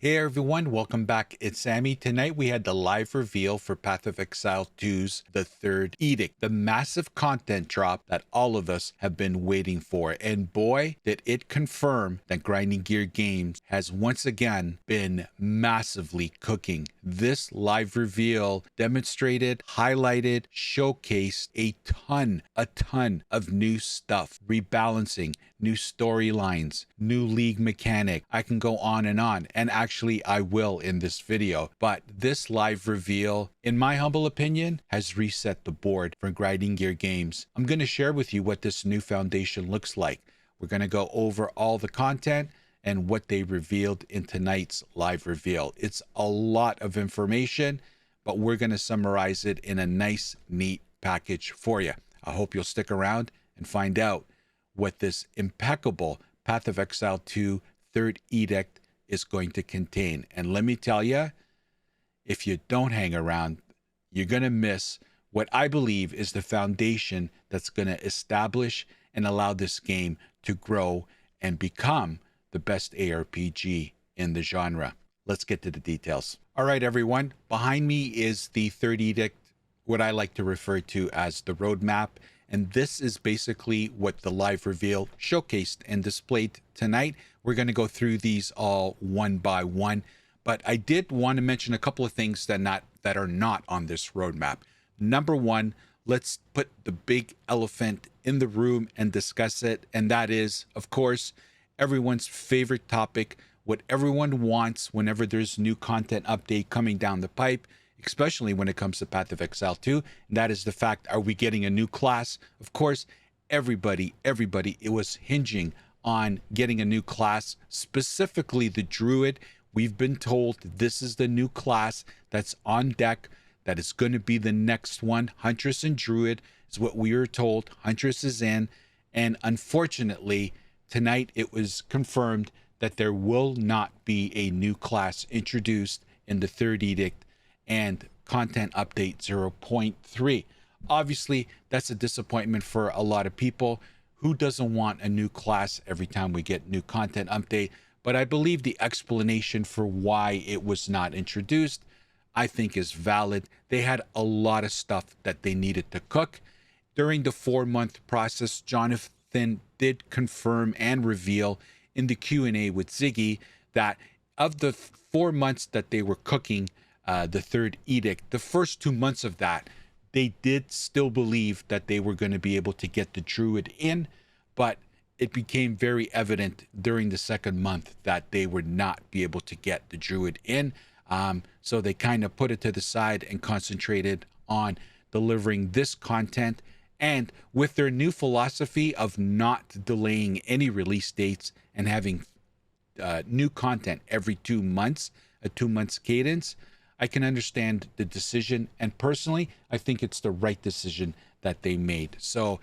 Hey everyone, welcome back. It's Sammy. Tonight we had the live reveal for Path of Exile 2's The Third Edict, the massive content drop that all of us have been waiting for. And boy, did it confirm that Grinding Gear Games has once again been massively cooking. This live reveal demonstrated, highlighted, showcased a ton of new stuff, rebalancing, new storylines, new league mechanic. I can go on, and actually I will in this video. But this live reveal, in my humble opinion, has reset the board for Grinding Gear Games. I'm going to share with you what this new foundation looks like. We're going to go over all the content and what they revealed in tonight's live reveal. It's a lot of information, but we're going to summarize it in a nice, neat package for you. I hope you'll stick around and find out what this impeccable Path of Exile 2 Third Edict is going to contain. And let me tell you, if you don't hang around, you're going to miss what I believe is the foundation that's going to establish and allow this game to grow and become the best ARPG in the genre. Let's get to the details. All right, everyone. Behind me is the Third Edict, what I like to refer to as the roadmap. And this is basically what the live reveal showcased and displayed tonight. We're going to go through these all one by one, but I did want to mention a couple of things that are not on this roadmap. Number one, let's put the big elephant in the room and discuss it. And that is, of course, everyone's favorite topic, what everyone wants whenever there's new content update coming down the pipe, especially when it comes to Path of Exile 2, and that is the fact, are we getting a new class? Of course, everybody, it was hinging on getting a new class, specifically the Druid. We've been told this is the new class that's on deck, that is going to be the next one. Huntress and Druid is what we were told. Huntress is in, and unfortunately, tonight it was confirmed that there will not be a new class introduced in the Third Edict and content update 0.3. Obviously, that's a disappointment for a lot of people. Who doesn't want a new class every time we get new content update? But I believe the explanation for why it was not introduced, I think, is valid. They had a lot of stuff that they needed to cook. During the 4-month process, Jonathan did confirm and reveal in the Q&A with Ziggy that of the 4 months that they were cooking the Third Edict, the first 2 months of that, they did still believe that they were going to be able to get the Druid in, but it became very evident during the second month that they would not be able to get the Druid in. So they kind of put it to the side and concentrated on delivering this content. And with their new philosophy of not delaying any release dates and having new content every 2 months, a 2 months cadence, I can understand the decision, and personally, I think it's the right decision that they made. So,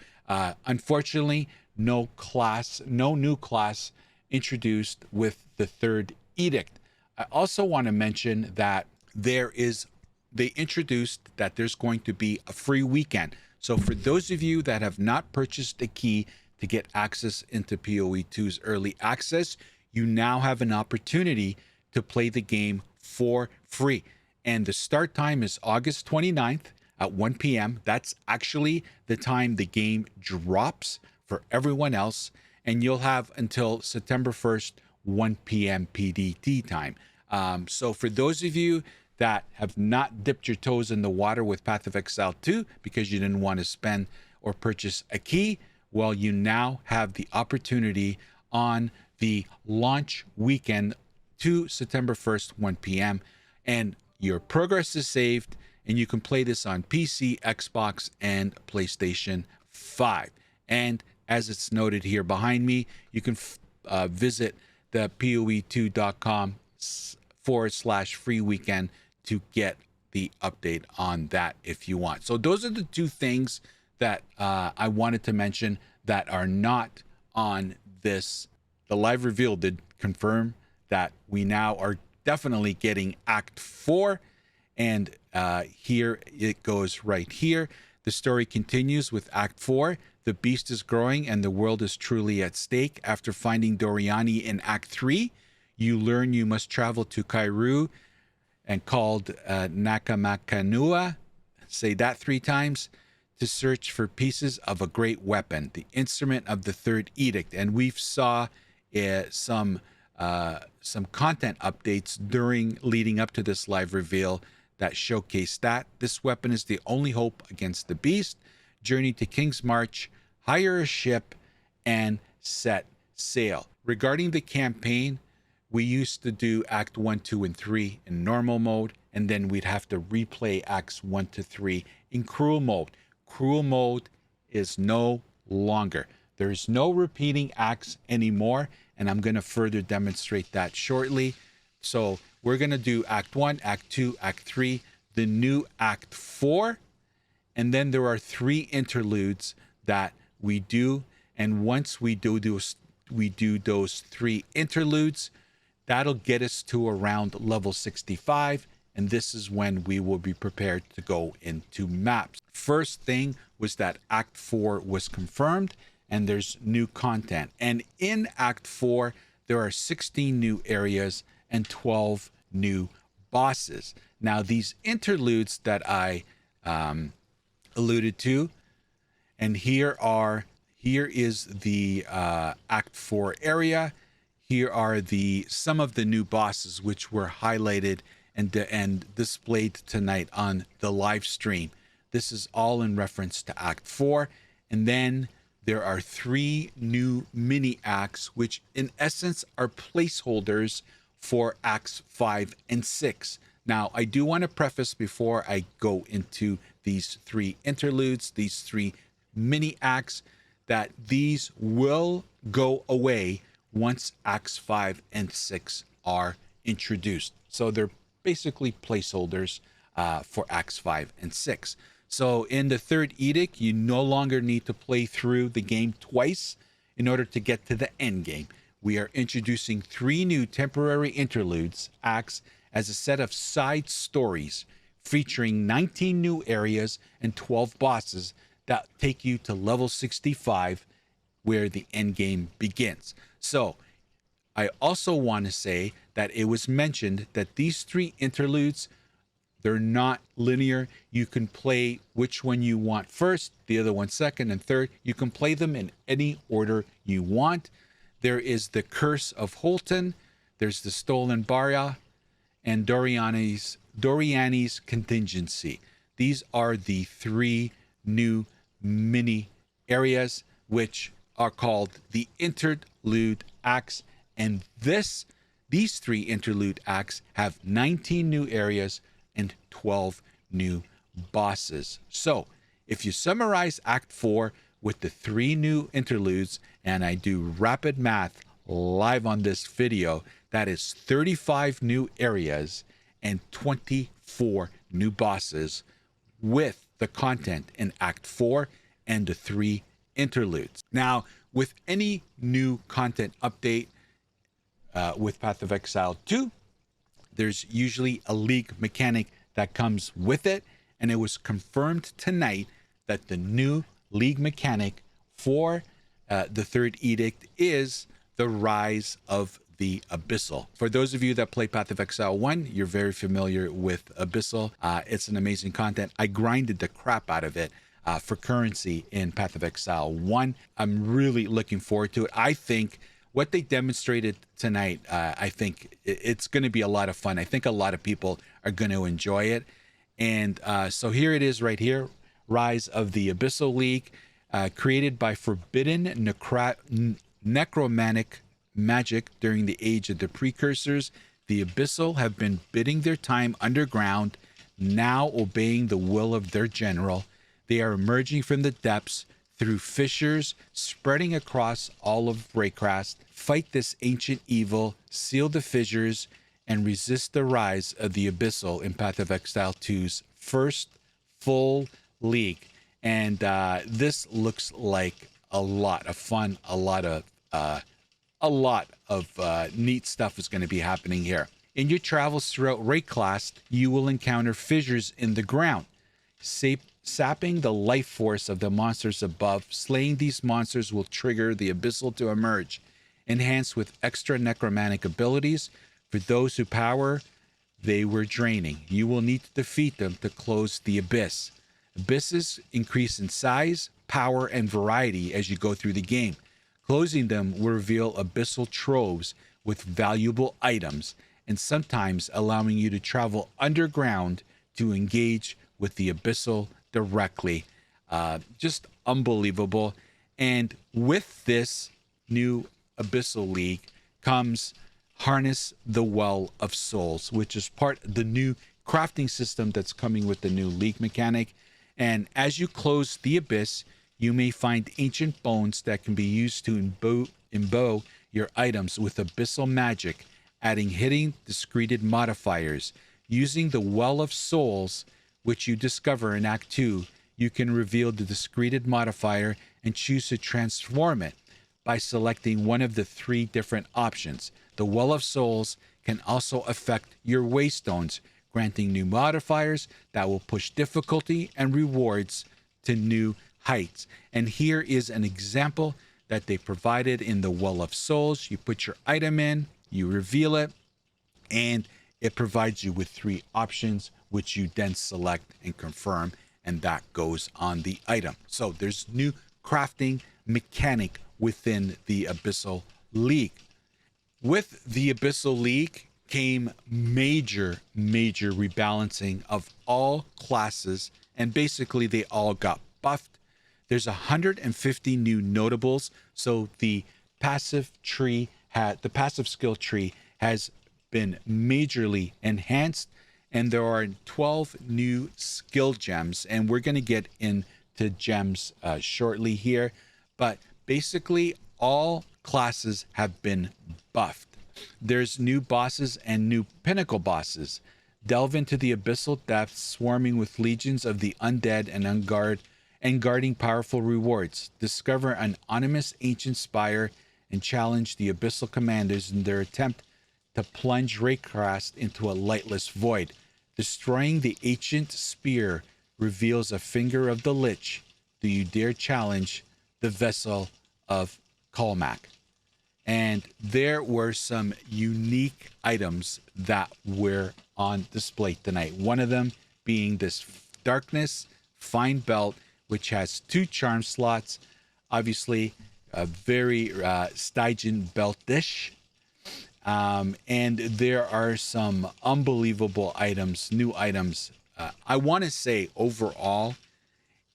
unfortunately, no new class introduced with the Third Edict. I also want to mention that they introduced that there's going to be a free weekend. So for those of you that have not purchased a key to get access into POE2's early access, you now have an opportunity to play the game for free. And the start time is August 29th at 1 p.m. That's actually the time the game drops for everyone else. And you'll have until September 1st, 1 p.m. PDT time. So for those of you that have not dipped your toes in the water with Path of Exile 2 because you didn't want to spend or purchase a key, well, you now have the opportunity on the launch weekend to September 1st, 1 p.m. And your progress is saved, and you can play this on PC, Xbox, and PlayStation 5. And as it's noted here behind me, you can visit the POE2.com/free weekend to get the update on that if you want. So those are the two things that I wanted to mention that are not on this. The live reveal did confirm that we now are definitely getting Act 4, and here it goes right here. The story continues with Act 4. The beast is growing and the world is truly at stake. After finding Doriani in Act 3, you learn you must travel to Kairu and called Nakamakanua, say that 3 times, to search for pieces of a great weapon, the instrument of the Third Edict. And we've saw some content updates leading up to this live reveal that showcased that. This weapon is the only hope against the beast. Journey to King's March, hire a ship, and set sail. Regarding the campaign, we used to do Act 1, 2, and 3 in normal mode, and then we'd have to replay Acts 1 to 3 in cruel mode. Cruel mode is no longer. There's no repeating acts anymore, and I'm going to further demonstrate that shortly. So we're going to do Act 1, Act 2, Act 3, the new Act 4, and then there are 3 interludes that we do. And once we do those 3 interludes, that'll get us to around level 65. And this is when we will be prepared to go into maps. First thing was that Act 4 was confirmed and there's new content. And in Act 4, there are 16 new areas and 12 new bosses. Now, these interludes that I alluded to, and here is the Act 4 area. Here are some of the new bosses which were highlighted and displayed tonight on the live stream. This is all in reference to Act 4. And then there are 3 new mini acts, which in essence are placeholders for Acts 5 and 6. Now, I do want to preface before I go into these 3 interludes, these 3 mini acts, that these will go away once Acts 5 and 6 are introduced. So they're basically placeholders for Acts 5 and 6. So in the Third Edict, you no longer need to play through the game twice in order to get to the end game. We are introducing 3 new temporary interludes, acts, as a set of side stories featuring 19 new areas and 12 bosses that take you to level 65, where the end game begins. So I also want to say that it was mentioned that these 3 interludes, they're not linear. You can play which one you want first, the other one second, and third. You can play them in any order you want. There is the Curse of Holton, there's the Stolen Barya, and Doriani's Contingency. These are the 3 new mini areas which are called the Interlude Acts, and these 3 interlude acts have 19 new areas and 12 new bosses. So if you summarize Act 4 with the 3 new interludes, and I do rapid math live on this video, that is 35 new areas and 24 new bosses with the content in Act 4 and the 3 interludes. Now, with any new content update with Path of Exile 2, there's usually a league mechanic that comes with it, and it was confirmed tonight that the new league mechanic for the Third Edict is the Rise of the Abyssal. For those of you that play Path of Exile 1, you're very familiar with Abyssal. It's an amazing content. I grinded the crap out of it for currency in Path of Exile 1. I'm really looking forward to it. I think what they demonstrated tonight, I think it's going to be a lot of fun. I think a lot of people are going to enjoy it. And so here it is right here, Rise of the Abyssal League, created by forbidden necromantic magic during the age of the precursors. The Abyssal have been biding their time underground, now obeying the will of their general. They are emerging from the depths through fissures spreading across all of Raycrast. Fight this ancient evil, seal the fissures, and resist the rise of the Abyssal in Path of Exile 2's first full league. And this looks like a lot of fun, a lot of neat stuff is going to be happening here. In your travels throughout Raycast, you will encounter fissures in the ground, sapping the life force of the monsters above. Slaying these monsters will trigger the Abyssal to emerge. enhanced with extra necromantic abilities. For those who power, they were draining. You will need to defeat them to close the abyss. Abysses increase in size, power, and variety as you go through the game. Closing them will reveal abyssal troves with valuable items, and sometimes allowing you to travel underground to engage with the abyssal directly. Just unbelievable. And with this new Abyssal League comes Harness the Well of Souls, which is part of the new crafting system that's coming with the new league mechanic. And as you close the abyss, you may find ancient bones that can be used to imbow your items with abyssal magic, adding hidden discreted modifiers. Using the Well of Souls, which you discover in Act 2, you can reveal the discreted modifier and choose to transform it by selecting one of the 3 different options. The Well of Souls can also affect your waystones, granting new modifiers that will push difficulty and rewards to new heights. And here is an example that they provided in the Well of Souls. You put your item in, you reveal it, and it provides you with 3 options, which you then select and confirm, and that goes on the item. So there's new crafting mechanic within the Abyssal League. With the Abyssal League came major rebalancing of all classes, and basically they all got buffed. There's 150 new notables, so the passive skill tree has been majorly enhanced, and there are 12 new skill gems, and we're going to get into gems shortly here, but basically all classes have been buffed. There's new bosses and new pinnacle bosses. Delve into the abyssal depths, swarming with legions of the undead and guarding powerful rewards. Discover an ominous ancient spire and challenge the abyssal commanders in their attempt to plunge Raycrast into a lightless void. Destroying the ancient spear reveals a finger of the Lich. Do you dare challenge the vessel of Colmac? And there were some unique items that were on display tonight. One of them being this Darkness Fine Belt, which has 2 charm slots. Obviously, a very Stygian belt-ish. And there are some unbelievable items, new items. I want to say overall,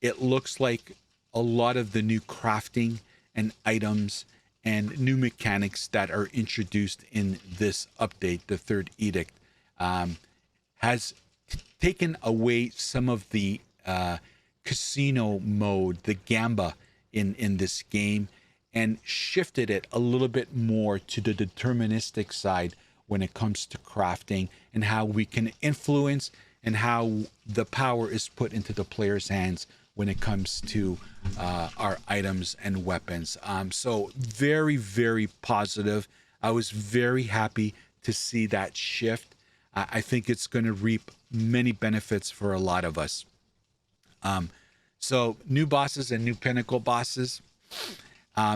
it looks like a lot of the new crafting and items and new mechanics that are introduced in this update, the Third Edict, has taken away some of the casino mode, the gamba in this game, and shifted it a little bit more to the deterministic side when it comes to crafting and how we can influence and how the power is put into the player's hands when it comes to our items and weapons. So very positive. I was very happy to see that shift. I think it's going to reap many benefits for a lot of us. So new bosses and new pinnacle bosses.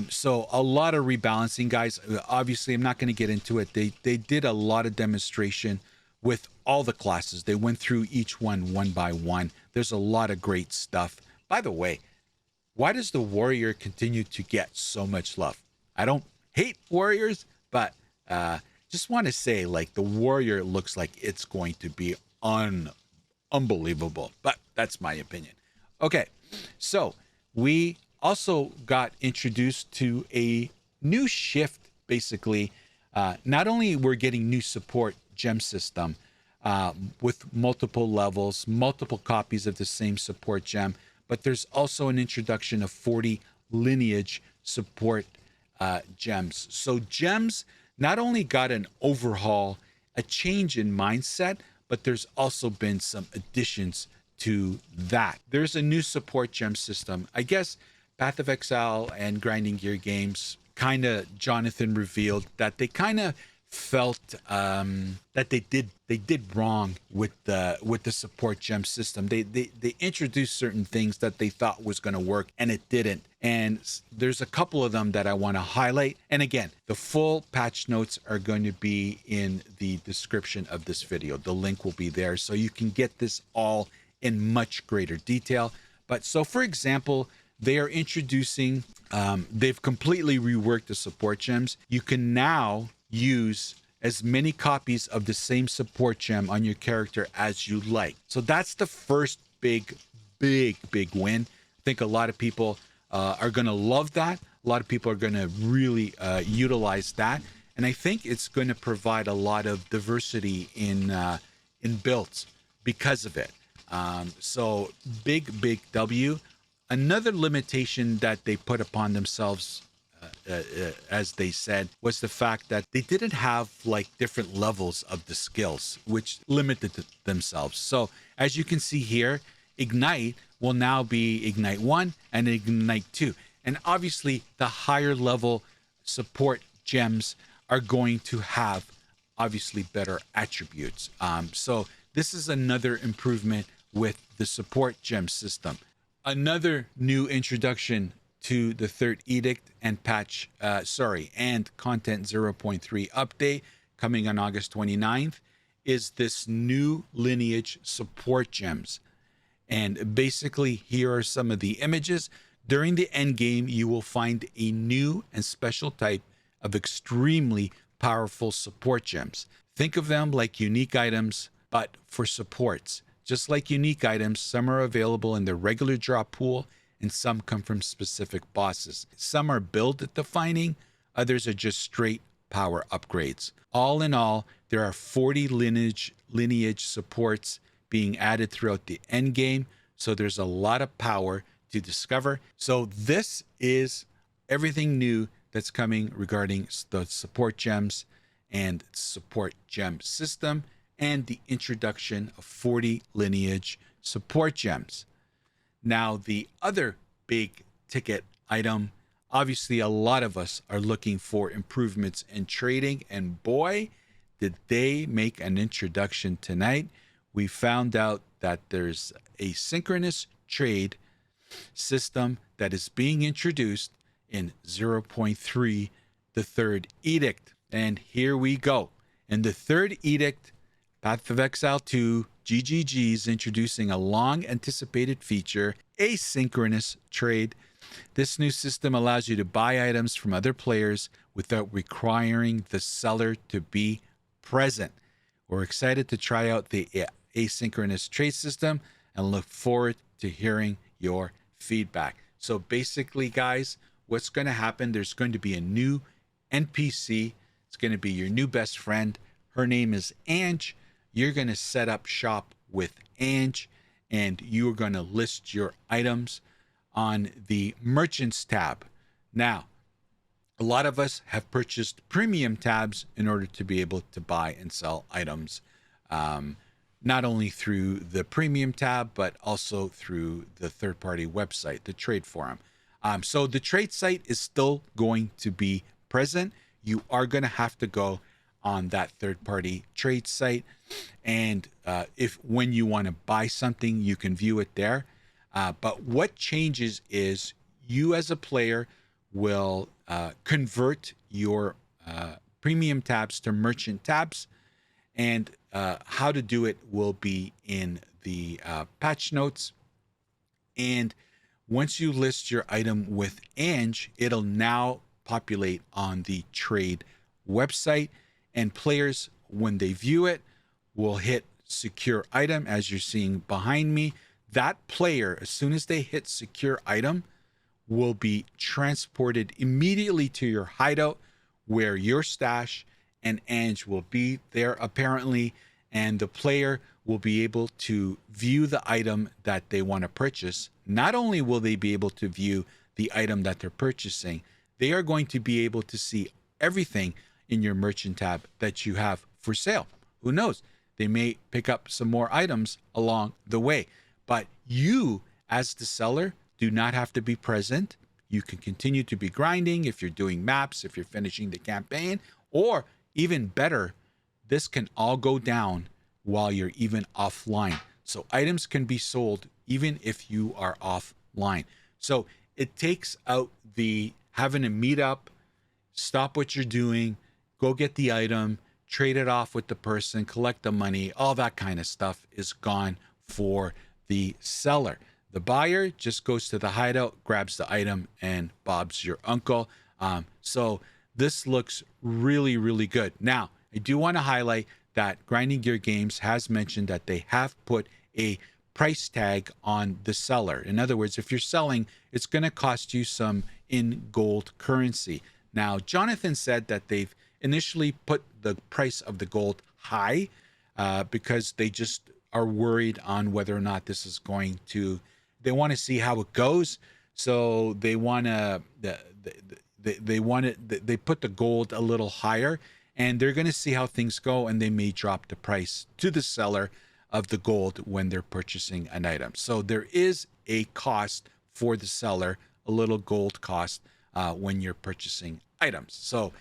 So a lot of rebalancing, guys. Obviously, I'm not going to get into it. They did a lot of demonstration with all the classes. They went through each one by one. There's a lot of great stuff. By the way, why does the warrior continue to get so much love? I don't hate warriors, but just want to say, like, the warrior looks like it's going to be unbelievable. But that's my opinion. Okay, so we also got introduced to a new shift, basically. Not only we're getting new support gem system with multiple levels, multiple copies of the same support gem, but there's also an introduction of 40 lineage support gems. So gems not only got an overhaul, a change in mindset, but there's also been some additions to that. There's a new support gem system. I guess Path of Exile and Grinding Gear Games kind of Jonathan revealed that they kind of felt that they did wrong with the support gem system. They introduced certain things that they thought was going to work, and it didn't. And there's a couple of them that I want to highlight. And again, the full patch notes are going to be in the description of this video. The link will be there so you can get this all in much greater detail. But so for example, they are introducing, they've completely reworked the support gems. You can now use as many copies of the same support gem on your character as you like. So that's the first big win. I think a lot of people are going to love that. A lot of people are going to really utilize that. And I think it's going to provide a lot of diversity in builds because of it. So big W. Another limitation that they put upon themselves, as they said, was the fact that they didn't have like different levels of the skills, which limited themselves. So as you can see here, Ignite will now be Ignite 1 and Ignite 2. And obviously the higher level support gems are going to have obviously better attributes. So this is another improvement with the support gem system. Another new introduction to the Third Edict and and Content 0.3 update coming on August 29th is this new Lineage support gems. And basically, here are some of the images. During the endgame, you will find a new and special type of extremely powerful support gems. Think of them like unique items, but for supports. Just like unique items, some are available in the regular drop pool, and some come from specific bosses. Some are build defining, others are just straight power upgrades. All in all, there are 40 lineage supports being added throughout the end game, so there's a lot of power to discover. So this is everything new that's coming regarding the support gems and support gem system, and the introduction of 40 lineage support gems. Now, the other big ticket item, obviously a lot of us are looking for improvements in trading, and boy, did they make an introduction tonight. We found out that there's a synchronous trade system that is being introduced in 0.3, the Third Edict. And here we go. In the Third Edict, Path of Exile 2, GGG is introducing a long-anticipated feature, Asynchronous Trade. This new system allows you to buy items from other players without requiring the seller to be present. We're excited to try out the Asynchronous Trade system and look forward to hearing your feedback. So basically, guys, what's going to happen, there's going to be a new NPC. It's going to be your new best friend. Her name is Ange. You're going to set up shop with Ange, and you're going to list your items on the Merchants tab. Now, a lot of us have purchased premium tabs in order to be able to buy and sell items, not only through the premium tab, but also through the third-party website, the trade forum. So the trade site is still going to be present. You are going to have to go on that third-party trade site, and when you want to buy something, you can view it there. But what changes is you as a player will convert your premium tabs to merchant tabs, and how to do it will be in the patch notes. And once you list your item with Ange, it'll now populate on the trade website, and players, when they view it, will hit secure item, as you're seeing behind me. That player, as soon as they hit secure item, will be transported immediately to your hideout, where your stash and Ange will be there apparently, and the player will be able to view the item that they want to purchase. Not only will they be able to view the item that they're purchasing, they are going to be able to see everything in your merchant tab that you have for sale. Who knows? They may pick up some more items along the way. But you, as the seller, do not have to be present. You can continue to be grinding if you're doing maps, if you're finishing the campaign, or even better, this can all go down while you're even offline. So items can be sold even if you are offline. So it takes out the having to meet up, stop what you're doing, go get the item, trade it off with the person, collect the money, all that kind of stuff is gone for the seller. The buyer just goes to the hideout, grabs the item, and Bob's your uncle. So this looks really, really good. Now, I do want to highlight that Grinding Gear Games has mentioned that they have put a price tag on the seller. In other words, if you're selling, it's going to cost you some in gold currency. Now, Jonathan said that they've initially put the price of the gold high because they just are worried on whether or not this is going to, they want to see how it goes. So they want to, they put the gold a little higher, and they're going to see how things go, and they may drop the price to the seller of the gold when they're purchasing an item. So there is a cost for the seller, a little gold cost when you're purchasing items. So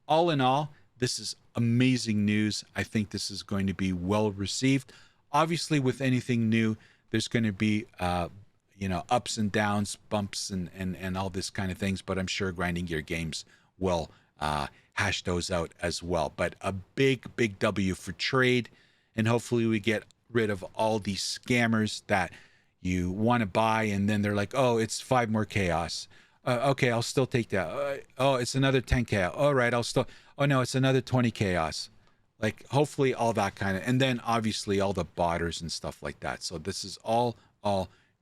all in all, this is amazing news. I think this is going to be well received. Obviously, with anything new, there's going to be ups and downs, bumps, and all this kind of things. But I'm sure Grinding Gear Games will hash those out as well. But a big W for trade, and hopefully we get rid of all these scammers that you want to buy, and then they're like, oh, it's 5 more chaos. Okay, I'll still take that. Oh, it's another 10 chaos. All right, I'll still. Oh no, it's another 20 chaos. Like, hopefully all that kind of, and then obviously all the botters and stuff like that. So this is all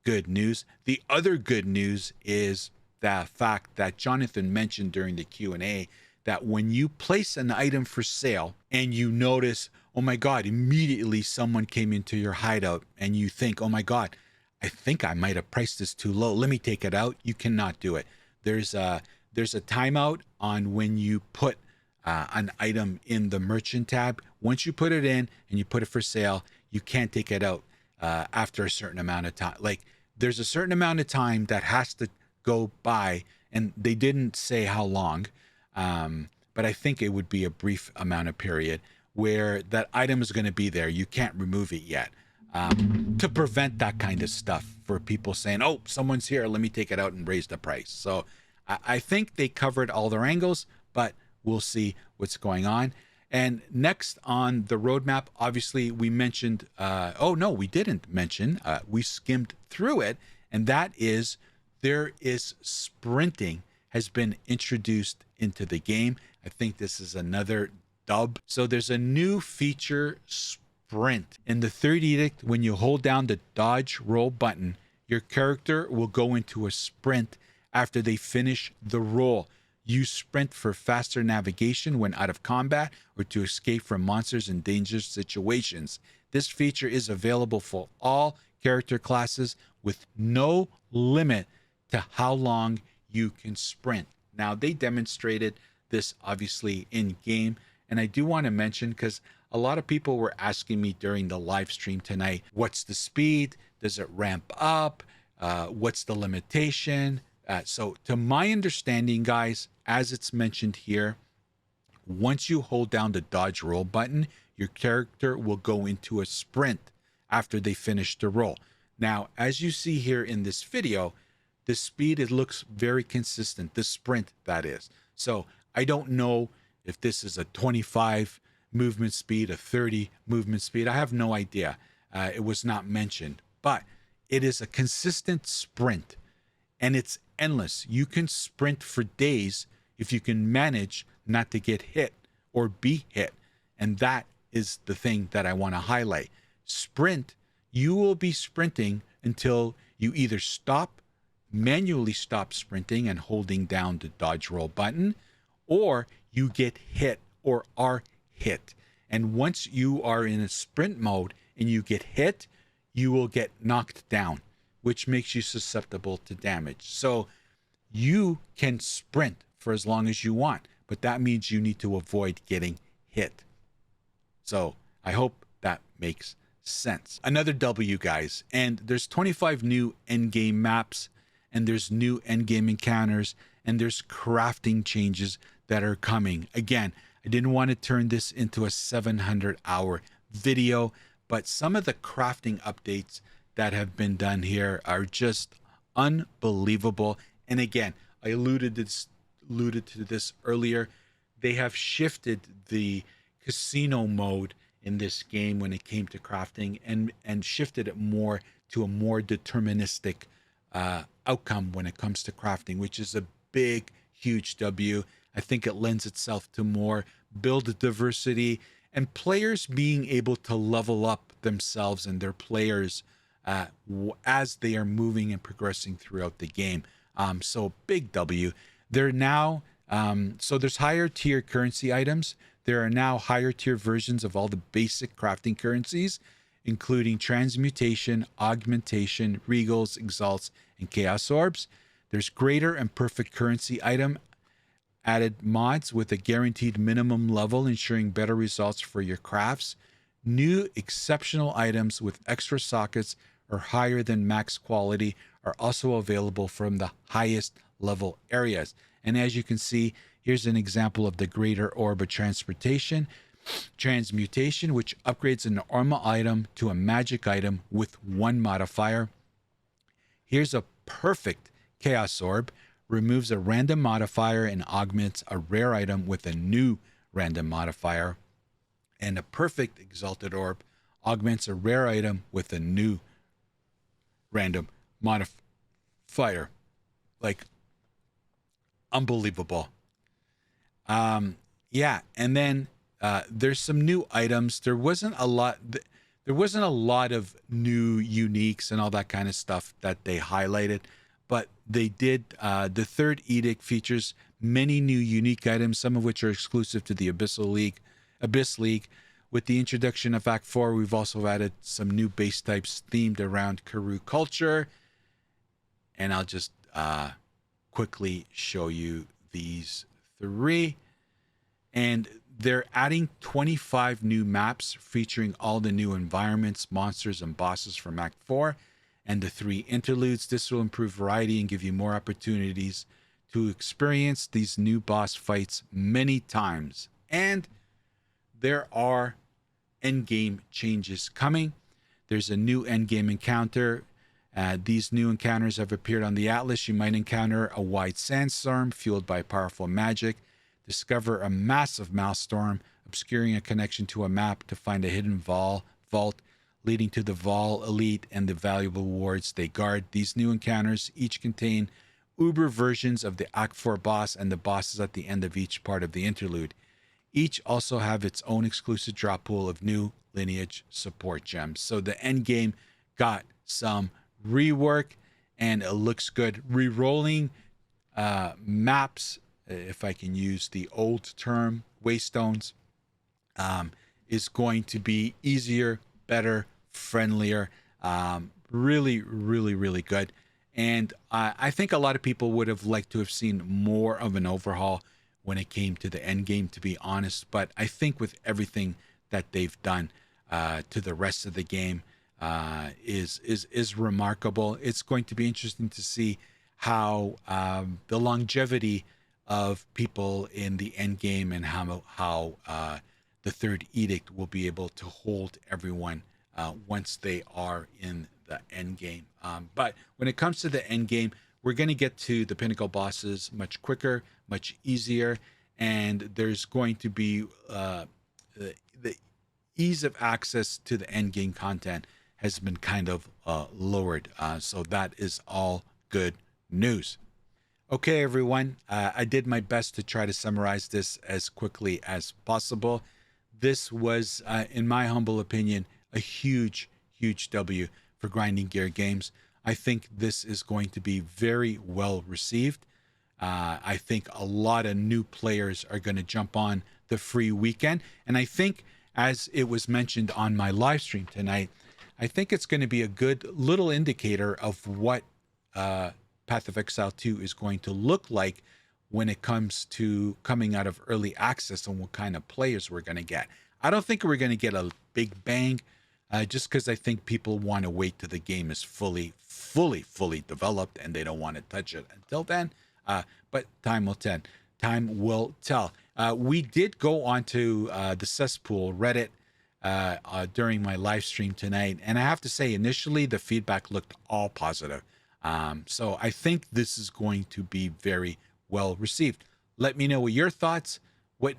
good news. The other good news is the fact that Jonathan mentioned during the Q&A that when you place an item for sale and you notice, oh my God, immediately someone came into your hideout and you think, oh my God, I think I might have priced this too low. Let me take it out. You cannot do it. There's a timeout on when you put an item in the merchant tab. Once you put it in and you put it for sale, you can't take it out after a certain amount of time. Like, there's a certain amount of time that has to go by, and they didn't say how long, but I think it would be a brief amount of period where that item is going to be there. You can't remove it yet. To prevent that kind of stuff for people saying, oh, someone's here, let me take it out and raise the price. So I think they covered all their angles, but we'll see what's going on. And next on the roadmap, obviously we mentioned, we didn't mention, we skimmed through it, and that is there is sprinting has been introduced into the game. I think this is another dub. So there's a new feature, sprint. In the Third Edict, when you hold down the dodge roll button, your character will go into a sprint after they finish the roll. Use sprint for faster navigation when out of combat or to escape from monsters in dangerous situations. This feature is available for all character classes with no limit to how long you can sprint. Now, they demonstrated this obviously in game, and I do want to mention, because a lot of people were asking me during the live stream tonight, what's the speed? Does it ramp up? What's the limitation? So to my understanding, guys, as it's mentioned here, once you hold down the dodge roll button, your character will go into a sprint after they finish the roll. Now, as you see here in this video, the speed, it looks very consistent, the sprint that is. So I don't know if this is a 25 movement speed, a 30 movement speed. I have no idea. It was not mentioned, but it is a consistent sprint, and it's endless. You can sprint for days if you can manage not to get hit or be hit. And that is the thing that I want to highlight. Sprint, you will be sprinting until you either manually stop sprinting and holding down the dodge roll button, or you get hit or are hit. And once you are in a sprint mode and you get hit, you will get knocked down, which makes you susceptible to damage. So you can sprint for as long as you want, but that means you need to avoid getting hit. So I hope that makes sense. Another W, guys, and there's 25 new endgame maps, and there's new endgame encounters, and there's crafting changes that are coming. Again, I didn't want to turn this into a 700-hour video, but some of the crafting updates that have been done here are just unbelievable. And again, I alluded to this earlier. They have shifted the casino mode in this game when it came to crafting, and shifted it more to a more deterministic outcome when it comes to crafting, which is a big, huge W. I think it lends itself to more build diversity and players being able to level up themselves and their players as they are moving and progressing throughout the game. So big W. They're now, so there's higher tier currency items. There are now higher tier versions of all the basic crafting currencies, including transmutation, augmentation, regals, exalts, and chaos orbs. There's greater and perfect currency item added mods with a guaranteed minimum level, ensuring better results for your crafts. New exceptional items with extra sockets or higher than max quality are also available from the highest level areas. And as you can see, here's an example of the greater orb of transmutation, which upgrades a normal item to a magic item with one modifier. Here's a perfect chaos orb, removes a random modifier and augments a rare item with a new random modifier. And a perfect exalted orb augments a rare item with a new random modifier. Like, unbelievable. Yeah, and then there's some new items. There wasn't a lot of new uniques and all that kind of stuff that they highlighted, but they did. The Third Edict features many new unique items, some of which are exclusive to the Abyss League. With the introduction of Act 4, we've also added some new base types themed around Karoo culture. And I'll just quickly show you these three. And they're adding 25 new maps featuring all the new environments, monsters, and bosses from Act 4 and the 3 interludes. This will improve variety and give you more opportunities to experience these new boss fights many times. And there are endgame changes coming. There's a new endgame encounter. These new encounters have appeared on the Atlas. You might encounter a wide sandstorm fueled by powerful magic. Discover a massive maelstrom, obscuring a connection to a map to find a hidden vault leading to the Vol Elite and the valuable wards they guard. These new encounters each contain uber versions of the Act 4 boss and the bosses at the end of each part of the interlude. Each also have its own exclusive drop pool of new Lineage support gems. So the end game got some rework and it looks good. Rerolling maps, if I can use the old term, waystones, is going to be easier, better, friendlier, really, really, really good. And I think a lot of people would have liked to have seen more of an overhaul when it came to the end game, to be honest. But I think with everything that they've done to the rest of the game is remarkable. It's going to be interesting to see how the longevity of people in the end game and how the Third Edict will be able to hold everyone once they are in the end game. But when it comes to the end game, we're going to get to the pinnacle bosses much quicker, much easier, and there's going to be the ease of access to the end game content has been kind of lowered. So that is all good news. Okay, everyone, I did my best to try to summarize this as quickly as possible. This was, in my humble opinion, a huge, huge W for Grinding Gear Games. I think this is going to be very well received. I think a lot of new players are going to jump on the free weekend. And I think, as it was mentioned on my live stream tonight, I think it's going to be a good little indicator of what Path of Exile 2 is going to look like when it comes to coming out of early access and what kind of players we're going to get. I don't think we're going to get a big bang just because I think people want to wait till the game is fully developed and they don't want to touch it until then. But time will tell. Time will tell. We did go onto the cesspool Reddit during my live stream tonight, and I have to say, initially the feedback looked all positive. So I think this is going to be very well received. Let me know what your thoughts. What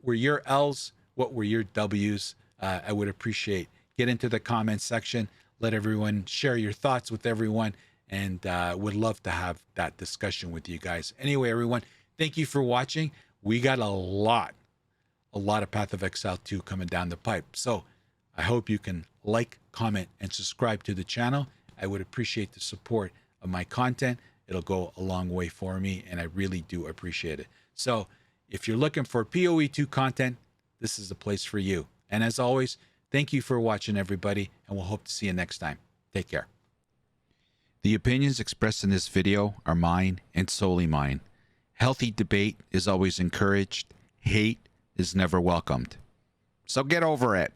were your L's? What were your W's? I would appreciate. Get into the comments section. Let everyone share your thoughts with everyone, and would love to have that discussion with you guys. Anyway, everyone, thank you for watching. We got a lot of Path of Exile 2 coming down the pipe. So I hope you can like, comment, and subscribe to the channel. I would appreciate the support of my content. It'll go a long way for me, and I really do appreciate it. So if you're looking for POE2 content, this is the place for you. And as always, thank you for watching, everybody, and we'll hope to see you next time. Take care. The opinions expressed in this video are mine and solely mine. Healthy debate is always encouraged. Hate is never welcomed. So get over it.